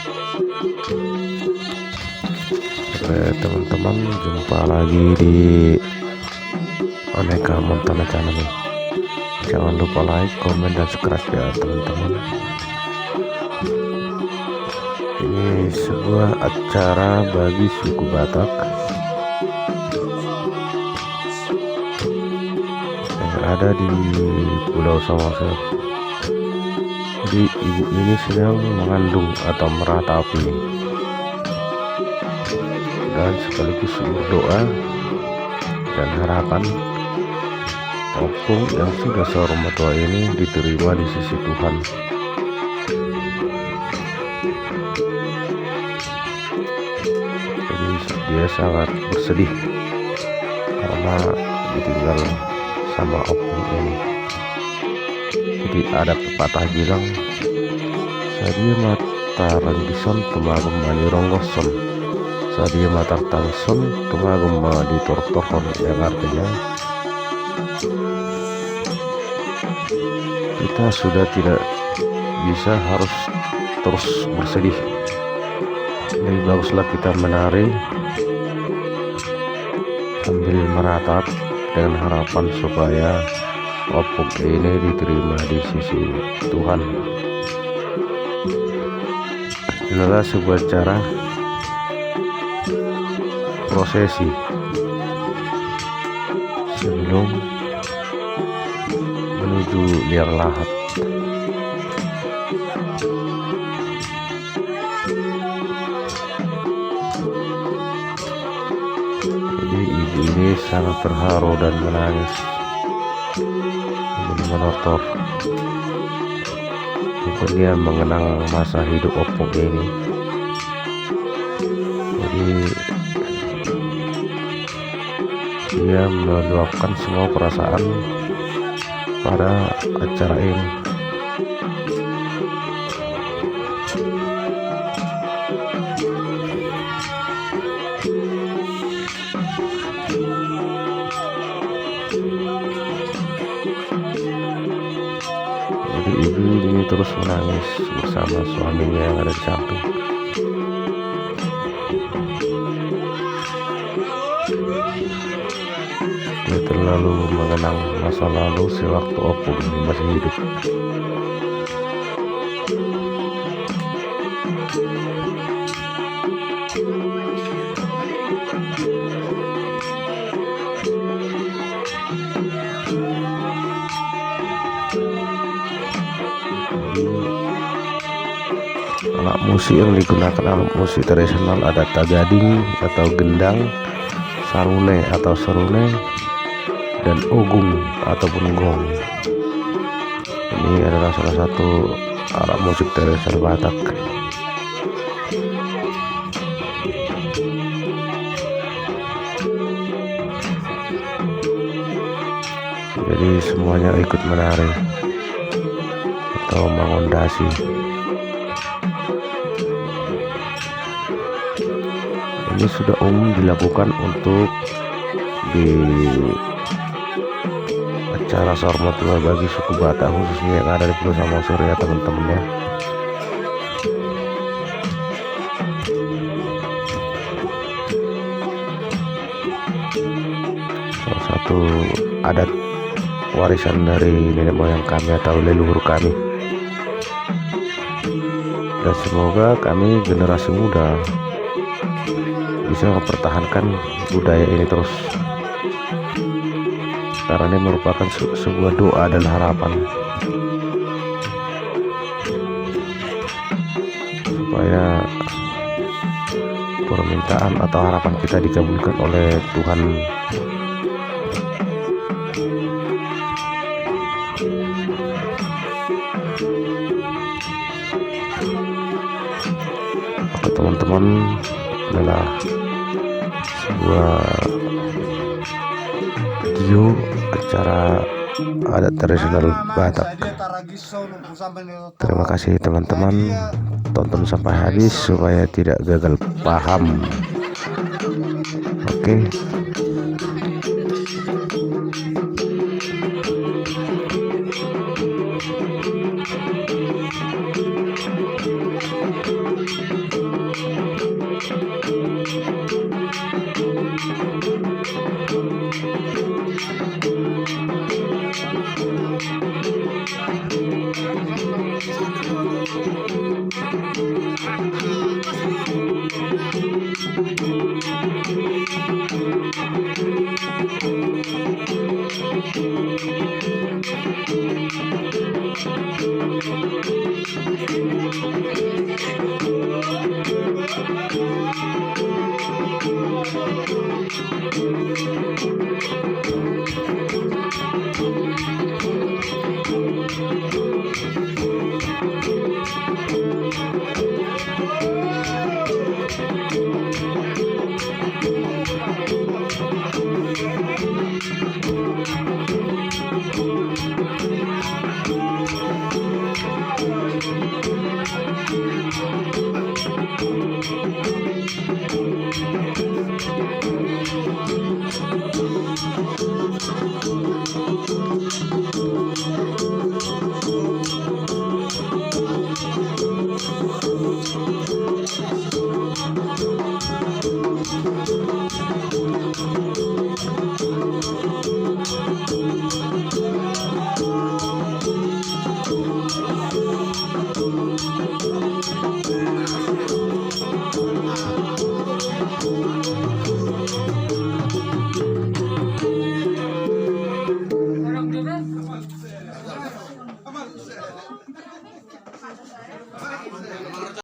Oke teman-teman, jumpa lagi di Aneka Montana Channel. Jangan lupa like, komen, dan subscribe ya teman-teman. Ini sebuah acara bagi suku Batak yang ada di Pulau Samosir. Jadi ibu ini sedang mengandung atau meratapi dan sekaligus berdoa dan harapan opung yang sudah seumur tua ini diterima di sisi Tuhan. Jadi dia sangat bersedih karena ditinggal sama opung ini. Jadi ada pepatah bilang, sadia mata rangison tumagum mani ronggoson, sadia mata tangson tumagum di tortohon, yang artinya kita sudah tidak bisa harus terus bersedih. Lebih baguslah kita menari sambil meratap dengan harapan supaya opung ini diterima di sisi Tuhan. Inilah sebuah cara prosesi sebelum menuju liang lahat. Jadi ibu ini sangat terharu dan menangis sambil menortor. Mungkin dia mengenang masa hidup opung ini. Jadi dia meluapkan semua perasaan pada acara ini. Jadi ibu ini terus menangis bersama suaminya yang ada di samping. Dia terlalu mengenang masa lalu sewaktu opung masih hidup. Alat musik yang digunakan alat musik tradisional ada tagading atau gendang, sarune atau serune, dan ogung ataupun gong. Ini adalah salah satu alat musik tradisional Batak. Jadi semuanya ikut menari atau mengondasi. Ini sudah umum dilakukan untuk di acara hormat tua bagi suku Batak, khususnya yang ada di Pulau Samosir ya teman-teman ya. Salah satu adat warisan dari nenek moyang kami atau leluhur kami. Dan semoga kami generasi muda bisa mempertahankan budaya ini terus, karena ini merupakan sebuah doa dan harapan supaya permintaan atau harapan kita dikabulkan oleh Tuhan. Oke teman-teman, adalah sebuah video acara adat tradisional Batak. Terima kasih teman-teman, tonton sampai habis supaya tidak gagal paham. Oke.